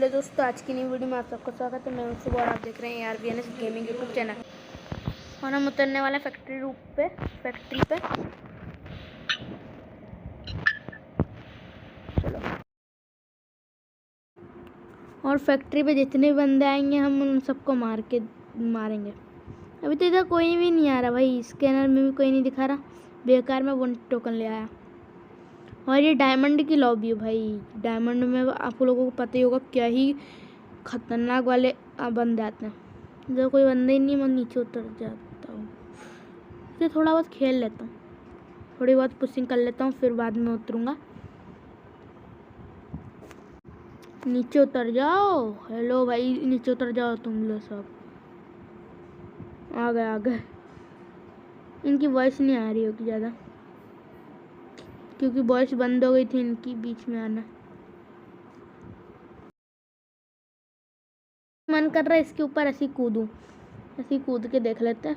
Hello दोस्तों, आज की नई वीडियो में आप सबका स्वागत है। मैं हूं सुबह और आप देख रहे हैं ARVNS गेमिंग यूट्यूब चैनल। और हम उतरने वाले फैक्ट्री पे। चलो। और फैक्ट्री पे जितने बंदे आएंगे हम उन सबको मारेंगे। अभी तो इधर कोई भी नहीं आ रहा भाई, स्कैनर में भी कोई नहीं दिखा रहा। बेकार में 1 टोकन ले आया। और ये डायमंड की लॉबी है भाई। डायमंड में आप लोगों को पता ही होगा क्या ही खतरनाक वाले बंदे आते हैं। जब कोई बंदा ही नहीं, मैं नीचे उतर जाता हूँ। फिर थोड़ा बहुत खेल लेता हूँ, थोड़ी बहुत पुशिंग कर लेता हूँ, फिर बाद में उतरूँगा। नीचे उतर जाओ। हेलो भाई, नीचे उतर जाओ तुम लोग सब। आ गए। इनकी वॉइस नहीं आ रही होगी ज़्यादा, क्योंकि वॉइस बंद हो गई थी इनकी बीच में आना। मन कर रहा है इसके ऊपर ऐसे कूद के देख लेते हैं।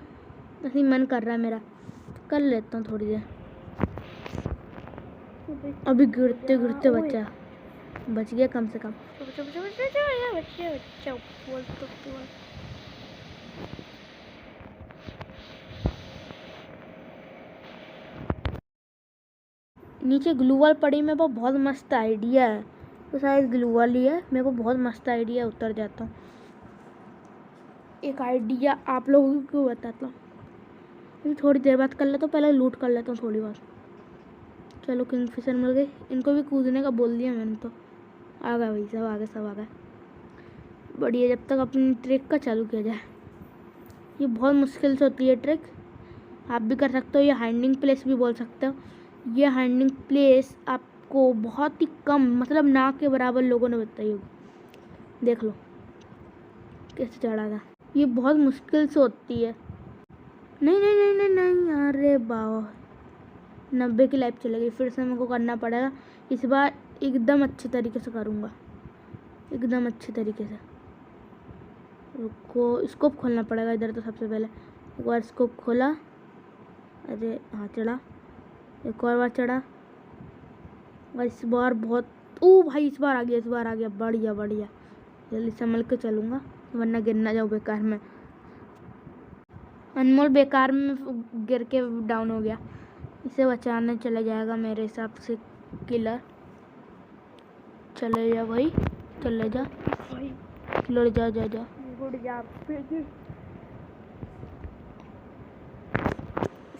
ऐसे मन कर रहा है मेरा, कर लेता हूँ थोड़ी देर। अभी गिरते बच गया कम से कम। नीचे ग्लू वॉल पड़ी, मेरे को बहुत मस्त आइडिया है। तो शायद ग्लू वॉल ही है। मेरे को बहुत मस्त आइडिया, उतर जाता हूँ। एक आइडिया आप लोगों को बताता हूँ। थोड़ी देर बाद कर लेता हूँ, पहले लूट कर लेता हूँ थोड़ी बात। चलो, किंगफिशर मिल गई। इनको भी कूदने का बोल दिया मैंने तो। आ गए भाई, सब आ गए। बढ़िया, जब तक अपनी ट्रिक का चालू किया जाए। ये बहुत मुश्किल से होती है ट्रिक, आप भी कर सकते हो। ये हाइडिंग प्लेस भी बोल सकते हो। ये हाइडिंग प्लेस आपको बहुत ही कम, मतलब ना के बराबर लोगों ने बताई होगी। देख लो कैसे चढ़ा था। ये बहुत मुश्किल से होती है। नहीं, अरे बाबा, 90 की लाइफ चली गई। फिर से मेरे को करना पड़ेगा। इस बार एकदम अच्छे तरीके से करूँगा, एकदम अच्छे तरीके से। रुको, स्कोप खोलना पड़ेगा इधर तो सबसे पहले। एक बार स्कोप खोला, अरे हाँ चढ़ा। एक और बार चढ़ा, और इस बार बहुत भाई, इस बार आ गया। बढ़िया। जल्दी संभल के चलूँगा, वरना गिर ना जाऊँ बेकार में। अनमोल बेकार में गिर के डाउन हो गया। इसे बचाने चला जाएगा मेरे हिसाब से किलर। चले जा भाई, चले जा। किलर जा। Good job.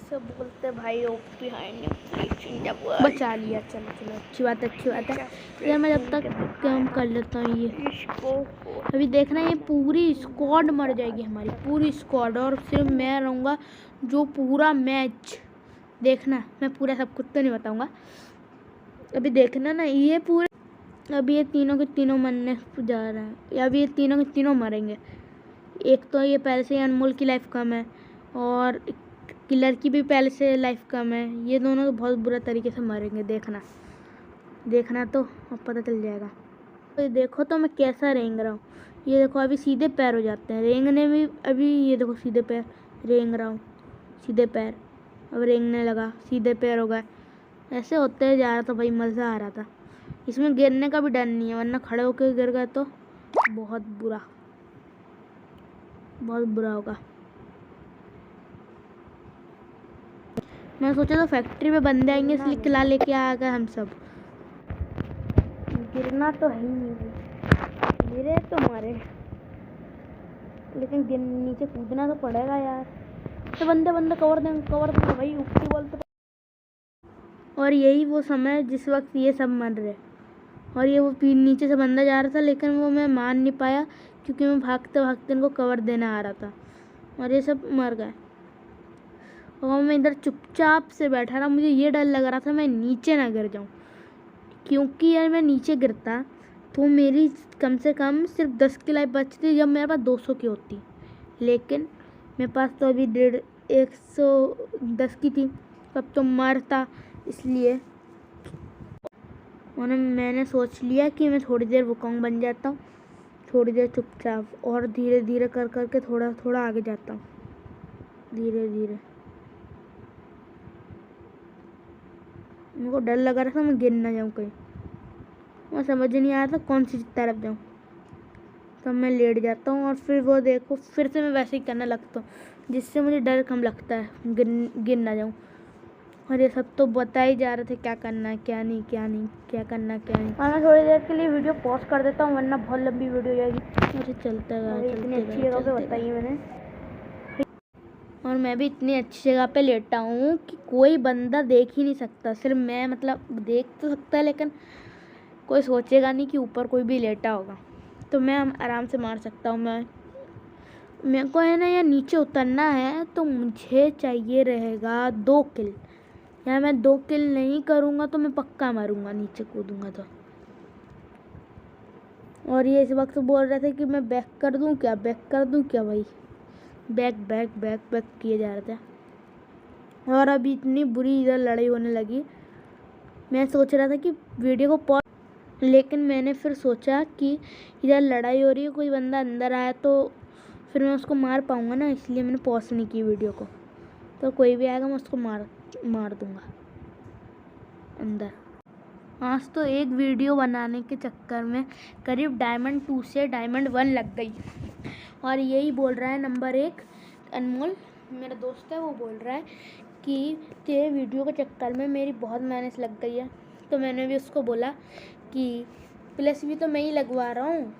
सब बोलते भाई ओपी बचा लिया। चलो अच्छी बात है। यार मैं जब तक काम कर लेता हूँ ये। अभी देखना, ये पूरी स्क्वाड मर जाएगी, हमारी पूरी स्क्वाड, और सिर्फ मैं रहूँगा जो पूरा मैच। देखना, मैं पूरा सब कुछ तो नहीं बताऊँगा। अभी देखना ना, ये पूरे, अभी ये तीनों के तीनों मरने जा रहे हैं। अभी ये तीनों के तीनों मरेंगे। एक तो ये पहले से अनमोल की लाइफ कम है, और किलर की भी पहले से लाइफ कम है। ये दोनों तो बहुत बुरा तरीके से मरेंगे। देखना तो अब पता चल जाएगा। तो देखो तो मैं कैसा रेंग रहा हूँ। ये देखो, अभी सीधे पैर हो जाते हैं रेंगने में। अभी ये देखो, सीधे पैर रेंग रहा हूँ, सीधे पैर। अब रेंगने लगा, सीधे पैर हो गए। ऐसे होते जा रहा था भाई, मज़ा आ रहा था। इसमें गिरने का भी डर नहीं है, वरना खड़े होकर गिर गए तो बहुत बुरा होगा। मैं सोचा था फैक्ट्री में बंदे आएंगे, इसलिए किला लेके आ गए हम सब। गिरना तो है ही नहीं, गिरे तो मारे, लेकिन नीचे कूदना तो पड़ेगा यार। तो बंदे कवर देंगे भाई, ऊपरी बोलते। और यही वो समय है जिस वक्त ये सब मर रहे। और ये वो नीचे से बंदा जा रहा था, लेकिन वो मैं मार नहीं पाया, क्योंकि मैं भागते इनको कवर देना आ रहा था, और ये सब मर गए। और मैं इधर चुपचाप से बैठा रहा। मुझे ये डर लग रहा था मैं नीचे ना गिर जाऊँ, क्योंकि यार मैं नीचे गिरता तो मेरी कम से कम सिर्फ 10 की लाइफ बचती, जब मेरे पास 200 की होती। लेकिन मेरे पास तो अभी 110 की थी, तब तो मरता। इसलिए मैंने सोच लिया कि मैं थोड़ी देर वुकोंग बन जाता हूँ, थोड़ी देर चुपचाप, और धीरे धीरे कर के थोड़ा आगे जाता हूँ, धीरे धीरे। मेरे को डर लग रहा था मैं गिर ना जाऊँ कहीं। मैं समझ नहीं आ रहा था कौन सी तरफ जाऊँ। तो मैं लेट जाता हूँ और फिर वो देखो फिर से मैं वैसे ही करने लगता हूँ, जिससे मुझे डर कम लगता है गिर ना जाऊँ। और ये सब तो बता ही जा रहे थे क्या करना है क्या नहीं, क्या करना क्या नहीं। और मैं थोड़ी देर के लिए वीडियो पॉज कर देता हूँ वरना बहुत लंबी वीडियो हो जाएगी। मुझे चलता है इतनी अच्छी जगह पे बताइए मैंने, और मैं भी इतनी अच्छी जगह पे लेटा हूँ कि कोई बंदा देख ही नहीं सकता। सिर्फ मैं मतलब देख तो सकता है लेकिन कोई सोचेगा नहीं कि ऊपर कोई भी लेटा होगा, तो मैं आराम से मार सकता हूँ। मेरे को है ना यार नीचे उतरना है तो मुझे चाहिए रहेगा 2 किल। यार मैं 2 किल नहीं करूँगा तो मैं पक्का मारूंगा, नीचे कूदूंगा तो। और ये इस वक्त बोल रहे थे कि मैं बैक कर दूं क्या भाई, बैक किए जा रहे थे। और अभी इतनी बुरी इधर लड़ाई होने लगी, मैं सोच रहा था कि वीडियो को पॉज, लेकिन मैंने फिर सोचा कि इधर लड़ाई हो रही है, कोई बंदा अंदर आया तो फिर मैं उसको मार पाऊँगा ना, इसलिए मैंने पॉज नहीं की वीडियो को। तो कोई भी आएगा मैं उसको मार दूँगा अंदर। आज तो एक वीडियो बनाने के चक्कर में करीब डायमंड 2 से डायमंड 1 लग गई। और यही बोल रहा है नंबर 1 अनमोल, मेरा दोस्त है, वो बोल रहा है कि तेरे वीडियो के चक्कर में मेरी बहुत मेहनत लग गई है। तो मैंने भी उसको बोला कि प्लस भी तो मैं ही लगवा रहा हूँ,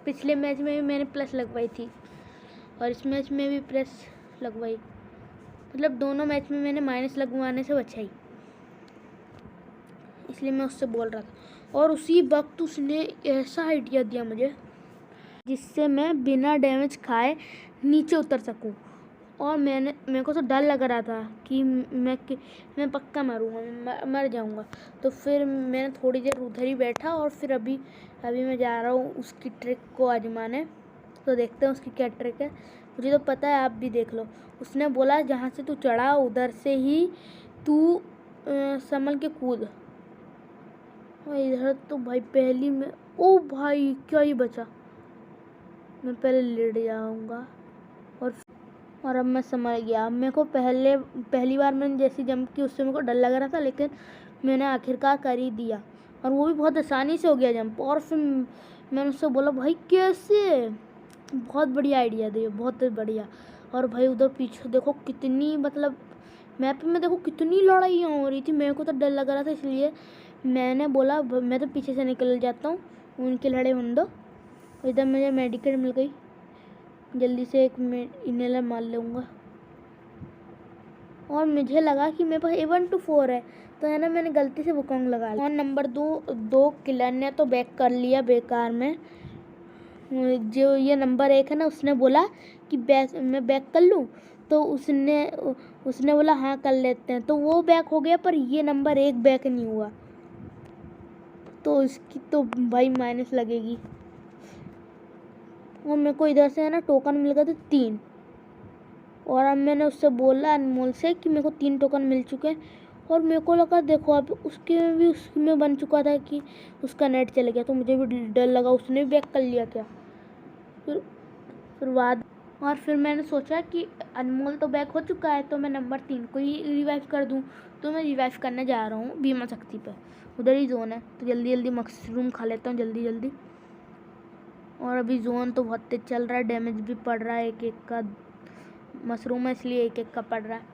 पिछले मैच में भी मैंने प्लस लगवाई थी और इस मैच में भी प्लस लगवाई, मतलब दोनों मैच में मैंने माइनस लगवाने से बचाई, इसलिए मैं उससे बोल रहा था। और उसी वक्त उसने ऐसा आइडिया दिया मुझे जिससे मैं बिना डैमेज खाए नीचे उतर सकूं। और मेरे को तो डर लग रहा था कि मैं पक्का मरूंगा, मर जाऊंगा। तो फिर मैंने थोड़ी देर उधर ही बैठा और फिर अभी मैं जा रहा हूँ उसकी ट्रिक को आजमाने। तो देखते हैं उसकी क्या ट्रिक है, मुझे तो पता है, आप भी देख लो। उसने बोला जहाँ से तू चढ़ा उधर से ही तू संभल के कूद। और इधर तो भाई पहली में, ओ भाई क्या ही बचा, मैं पहले लेट जाऊंगा। और अब मैं समझ गया। मेरे को पहली बार मैंने जैसी जंप की उससे मेरे को डर लग रहा था, लेकिन मैंने आखिरकार कर ही दिया और वो भी बहुत आसानी से हो गया जंप। और फिर मैंने उससे बोला भाई कैसे, बहुत बढ़िया आइडिया दिया, बहुत बढ़िया। और भाई उधर पीछे देखो कितनी, मतलब मैप में देखो कितनी लड़ाइयाँ हो रही थी। मेरे को तो डर लग रहा था, इसलिए मैंने बोला मैं तो पीछे से निकल जाता हूँ, उनके लड़े होने दो। इधर मुझे मेडिकेट मिल गई, जल्दी से एक इनहेलर मार लूँगा। और मुझे लगा कि मेरे पास A1 to 4 है, तो है ना मैंने गलती से वुकोंग लगा लिया। और नंबर 2 किलर ने तो बैक कर लिया बेकार में। जो ये नंबर 1 है ना, उसने बोला कि मैं बैक कर लूँ, तो उसने बोला हाँ कर लेते हैं, तो वो बैक हो गया। पर ये नंबर 1 बैक नहीं हुआ, तो इसकी तो भाई माइनस लगेगी। और मेरे को इधर से है ना टोकन मिल गए थे 3। और अब मैंने उससे बोला अनमोल से कि मेरे को 3 टोकन मिल चुके हैं। और मेरे को लगा देखो अब उसमें बन चुका था कि उसका नेट चल गया, तो मुझे भी डर लगा उसने भी बैक कर लिया क्या। फिर मैंने सोचा कि अनमोल तो बैक हो चुका है, तो मैं नंबर 3 को ही रिवाइव कर दूं। तो मैं रिवाइव करने जा रहा हूँ भीमा शक्ति पे, उधर ही जोन है, तो जल्दी मशरूम खा लेता हूँ जल्दी। और अभी जोन तो बहुत तेज चल रहा है, डैमेज भी पड़ रहा है, एक का मशरूम है इसलिए एक का पड़ रहा है।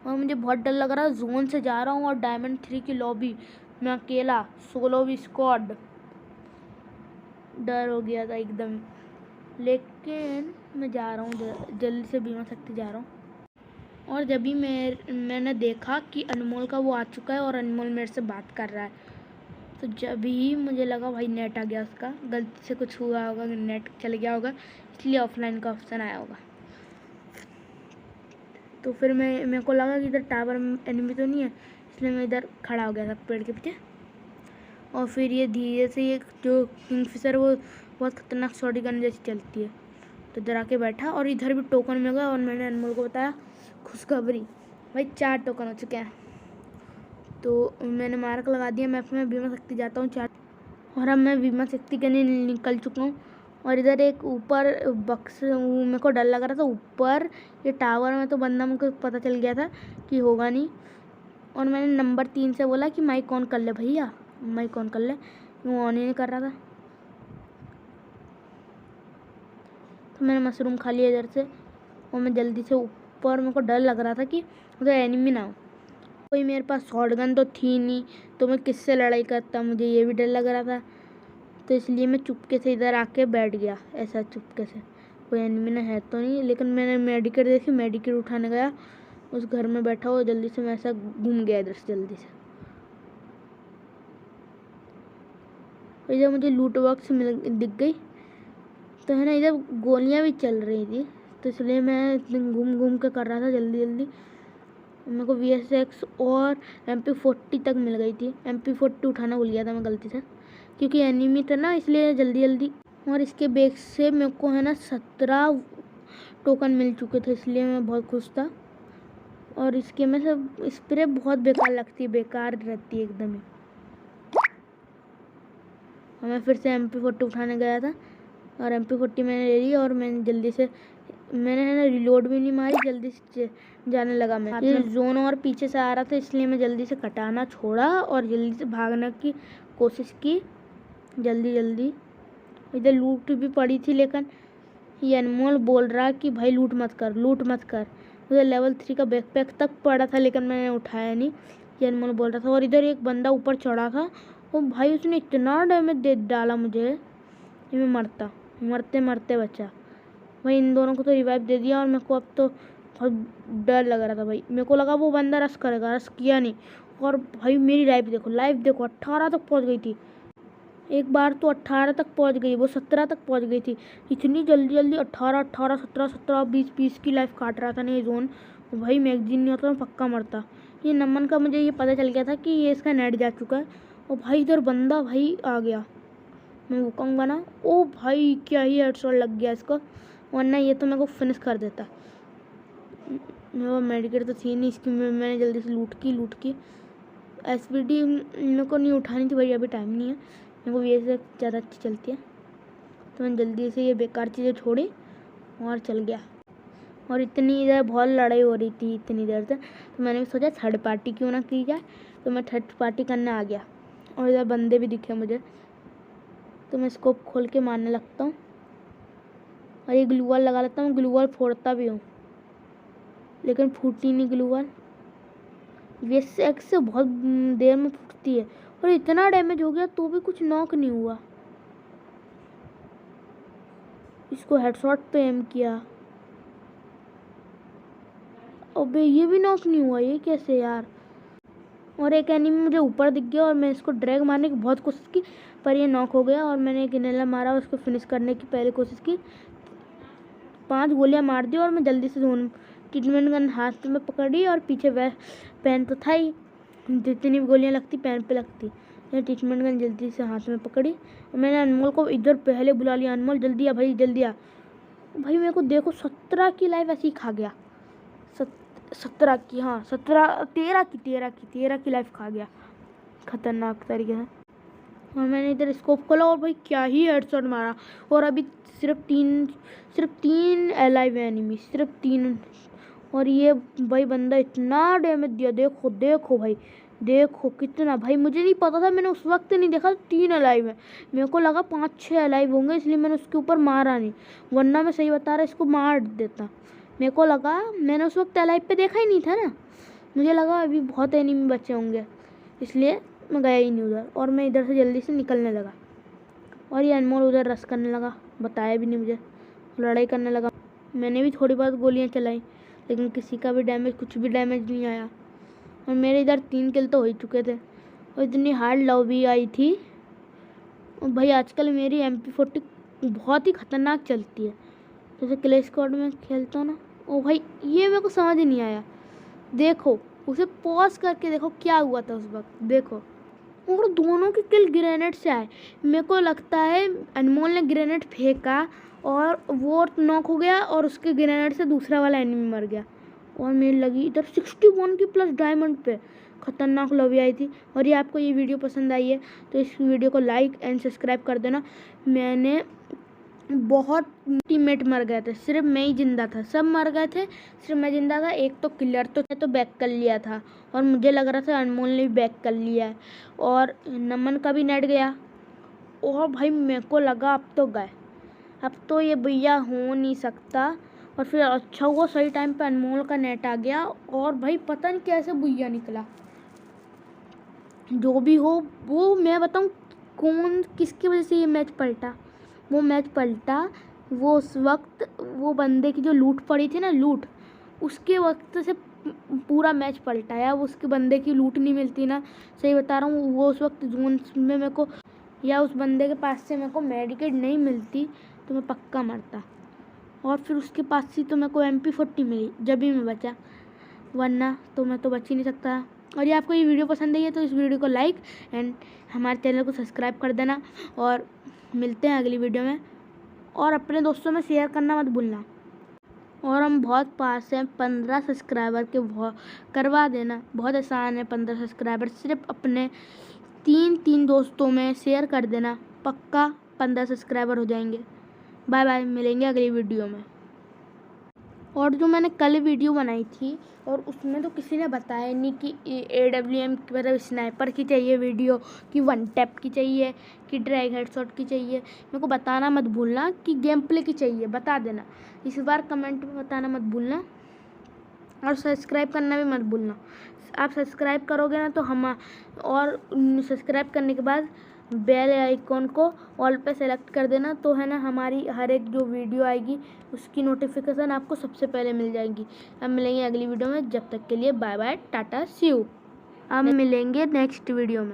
और मुझे बहुत डर लग रहा है, जोन से जा रहा हूँ और डायमंड 3 की लॉबी मैं अकेला, सोलो स्क्वाड, डर हो गया था एकदम। लेकिन मैं जा रहा हूँ जल्दी से भीमा शक्ति जा रहा हूँ। और जब भी मैंने देखा कि अनमोल का वो आ चुका है और अनमोल मेरे से बात कर रहा है, तो जब ही मुझे लगा भाई नेट आ गया उसका, गलती से कुछ हुआ होगा, नेट चल गया होगा, इसलिए ऑफलाइन का ऑप्शन आया होगा। तो फिर मेरे को लगा कि इधर टावर एनिमी तो नहीं है, इसलिए मैं इधर खड़ा हो गया था पेड़ के पीछे। और फिर ये धीरे से ये जो किंगफिशर वो बहुत खतरनाक शॉट गन जैसी चलती है, तो इधर आके बैठा और इधर भी टोकन मिल गया। और मैंने अनमोल को बताया खुशखबरी, भाई 4 टोकन हो चुके हैं। तो मैंने मार्क लगा दिया मैप में, भीमा शक्ति जाता हूँ 4। और अब मैं भीमा शक्ति के लिए निकल चुका हूँ। और इधर एक ऊपर बक्स, मेरे को डर लग रहा था ऊपर ये टावर में, तो बंदा मुझको पता चल गया था कि होगा नहीं। और मैंने नंबर 3 से बोला कि माइक ऑन कर ले भैया, माइक ऑन कर ले, वो ऑन ही नहीं कर रहा था। तो मैंने मशरूम खा लिया इधर से और मैं जल्दी से ऊपर, मेरे को डर लग रहा था कि उधर एनिमी ना हो। कोई मेरे पास शॉटगन तो थी नहीं, तो मैं किससे लड़ाई करता, मुझे ये भी डर लग रहा था। तो इसलिए मैं चुपके से इधर आके बैठ गया, ऐसा चुपके से। कोई एनिमी ना है तो नहीं, लेकिन मैंने मेडिकेट देखी, मेडिकेट उठाने गया, उस घर में बैठा हुआ जल्दी से मैं ऐसा घूम गया इधर से जल्दी से। इधर मुझे लूट बॉक्स दिख गई, तो है ना इधर गोलियां भी चल रही थी, तो इसलिए मैं घूम घूम के कर रहा था जल्दी जल्दी। मेरे को VSX और MP40 तक मिल गई थी। MP40 उठाना भूल गया था मैं गलती से, क्योंकि एनिमी था ना, इसलिए जल्दी जल्दी। और इसके बैग से मेरे को है ना 17 टोकन मिल चुके थे, इसलिए मैं बहुत खुश था। और इसके में सब स्प्रे बहुत बेकार लगती है, बेकार रहती है एकदम ही। मैं फिर से MP40 उठाने गया था और MP40 मैंने ले ली और मैंने जल्दी से, मैंने है ना रिलोड भी नहीं मारी, जल्दी से जाने लगा। मैं ये जोन और पीछे से आ रहा था, इसलिए मैं जल्दी से कटाना छोड़ा और जल्दी से भागने की कोशिश की जल्दी जल्दी। इधर लूट भी पड़ी थी, लेकिन ये अनमोल बोल रहा कि भाई लूट मत कर, लूट मत कर। उधर लेवल 3 का बैकपैक तक पड़ा था, लेकिन मैंने उठाया नहीं, ये अनमोल बोल रहा था। और इधर एक बंदा ऊपर चढ़ा था, और भाई उसने इतना डैमेज दे डाला मुझे कि मैं मरते मरते बचा। भाई इन दोनों को तो रिवाइव दे दिया, और मेरे को अब तो बहुत डर लग रहा था भाई। मेरे को लगा वो बंदा रश करेगा, रश किया नहीं। और भाई मेरी लाइफ देखो 18 तक पहुंच गई थी। एक बार तो 18 तक पहुंच गई, वो 17 तक पहुंच गई थी। इतनी जल्दी जल्दी 18 17 17 20 की लाइफ काट रहा था ना ये जोन। भाई मैगजीन नहीं होता मैं पक्का मरता। ये नमन का मुझे ये पता चल गया था कि ये इसका नेट जा चुका है। और भाई इधर बंदा भाई आ गया, मैं वो कहूँगा ना, ओ भाई क्या ही हेडशॉट लग गया इसको, वरना ये तो मेरे को फिनिश कर देता। मेरे मेडिकेट तो थी नहीं, इसकी मैंने जल्दी से लूट की। SPD मेरे को नहीं उठानी थी भाई, अभी टाइम नहीं है। मेरे को ये ज़्यादा अच्छी चलती है, तो मैंने जल्दी से ये बेकार चीज़ें छोड़ी और चल गया। और इतनी इधर बहुत लड़ाई हो रही थी इतनी देर से, तो मैंने भी सोचा थर्ड पार्टी क्यों ना की जाए, तो मैं थर्ड पार्टी करने आ गया। और इधर बंदे भी दिखे मुझे, तो मैं स्कोप खोल के मारने लगता हूँ और ये ग्लू वॉल लगा लेता हूँ। ग्लू वॉल फोड़ता भी हूँ, लेकिन फूटी नहीं ग्लू वॉल। VSX से बहुत देर में फूटती है, और इतना डैमेज हो गया तो भी कुछ नॉक नहीं हुआ। इसको हेडशॉट पे एम किया, अबे ये भी नॉक नहीं हुआ, ये कैसे यार। और एक एनिमी मुझे ऊपर दिख गया, और मैं इसको ड्रैग मारने की बहुत कोशिश की, पर ये नॉक हो गया। और मैंने एक इनेला मारा, उसको फिनिश करने की पहले कोशिश की, 5 गोलियां मार दी। और मैं जल्दी से ट्रीटमेंट गन हाथ में पकड़ी, और पीछे पेन तो था ही, जितनी भी गोलियां लगती पेन पे लगती। मैंने ट्रीटमेंट गन जल्दी से हाथ में पकड़ी, और मैंने अनमोल को इधर पहले बुला लिया, अनमोल जल्दी आ भाई जल्दी आ। भाई मेरे को देखो 17 की लाइफ ऐसे ही खा गया, 17 की, हाँ 13 की लाइफ खा गया खतरनाक तरीके से। और मैंने इधर स्कोप खोला, और भाई क्या ही हेडशॉट मारा। और अभी सिर्फ तीन अलाइव एनिमी, सिर्फ 3। और ये भाई बंदा इतना डैमेज दिया, देखो भाई, देखो कितना। भाई मुझे नहीं पता था, मैंने उस वक्त नहीं देखा 3 अलाइव है, मेरे को लगा 5-6 अलाइव होंगे, इसलिए मैंने उसके ऊपर मारा नहीं, वरना मैं सही बता रहा इसको मार देता। मेरे को लगा, मैंने उस वक्त अलाइव पे देखा ही नहीं था ना, मुझे लगा अभी बहुत एनिमी बचे होंगे, इसलिए मैं गया ही नहीं उधर। और मैं इधर से जल्दी से निकलने लगा, और ये अनमोल उधर रश करने लगा, बताया भी नहीं मुझे, लड़ाई करने लगा। मैंने भी थोड़ी बहुत गोलियां चलाई, लेकिन किसी का भी कुछ भी डैमेज नहीं आया। और मेरे इधर 3 किल तो हो ही चुके थे, और इतनी हार्ड लॉबी आई थी। और भाई आजकल मेरी MP40 बहुत ही ख़तरनाक चलती है, जैसे क्लैश स्क्वाड में खेलता हूँ ना। ओ भाई ये मेरे को समझ ही नहीं आया, देखो उसे पॉज करके देखो क्या हुआ था उस वक्त, देखो। और दोनों के किल ग्रेनेड से आए, मेरे को लगता है अनमोल ने ग्रेनेड फेंका और वो नॉक हो गया, और उसके ग्रेनेड से दूसरा वाला एनिमी मर गया। और मेरी लगी इधर 61 की प्लस डायमंड पे, खतरनाक लॉबी आई थी। और ये आपको ये वीडियो पसंद आई है तो इस वीडियो को लाइक एंड सब्सक्राइब कर देना। मैंने बहुत टीममेट मर गए थे, सिर्फ मैं ही जिंदा था, सब मर गए थे, सिर्फ मैं जिंदा था। एक तो किलर तो बैक कर लिया था, और मुझे लग रहा था अनमोल ने भी बैक कर लिया है, और नमन का भी नेट गया। और भाई मेरे को लगा अब तो गए, अब तो ये भैया हो नहीं सकता। और फिर अच्छा हुआ सही टाइम पे अनमोल का नेट आ गया, और भाई पता नहीं कैसे भैया निकला। जो भी हो वो मैं बताऊँ कौन किसकी वजह से ये मैच पलटा। वो मैच पलटा वो उस वक्त वो बंदे की जो लूट पड़ी थी ना, लूट, उसके वक्त से पूरा मैच पलटा। या उसके बंदे की लूट नहीं मिलती ना, सही बता रहा हूँ, वो उस वक्त जोन में मेरे को, या उस बंदे के पास से मेरे को मेडिकेट नहीं मिलती तो मैं पक्का मरता। और फिर उसके पास से तो मेरे को MP40 मिली जब भी मैं बचा, वरना तो मैं तो बच ही नहीं सकता। और ये आपको ये वीडियो पसंद आई है तो इस वीडियो को लाइक एंड हमारे चैनल को सब्सक्राइब कर देना। और मिलते हैं अगली वीडियो में, और अपने दोस्तों में शेयर करना मत भूलना। और हम बहुत पास हैं 15 सब्सक्राइबर के, करवा देना। बहुत आसान है 15 सब्सक्राइबर, सिर्फ अपने 3 दोस्तों में शेयर कर देना, पक्का 15 सब्सक्राइबर हो जाएंगे। बाय बाय, मिलेंगे अगली वीडियो में। और जो मैंने कल वीडियो बनाई थी और उसमें तो किसी ने बताया नहीं कि AWM मतलब स्नाइपर की चाहिए वीडियो, कि वन टैप की चाहिए, कि ड्रैग हेडशॉट की चाहिए। मेरे को बताना मत भूलना कि गेम प्ले की चाहिए, बता देना इस बार कमेंट में, बताना मत भूलना। और सब्सक्राइब करना भी मत भूलना। आप सब्सक्राइब करोगे ना तो हम, और सब्सक्राइब करने के बाद बेल आइकॉन को ऑल पे सेलेक्ट कर देना, तो है ना हमारी हर एक जो वीडियो आएगी उसकी नोटिफिकेशन आपको सबसे पहले मिल जाएगी। अब मिलेंगे अगली वीडियो में, जब तक के लिए bye bye, tata, see you. अब मिलेंगे नेक्स्ट वीडियो में।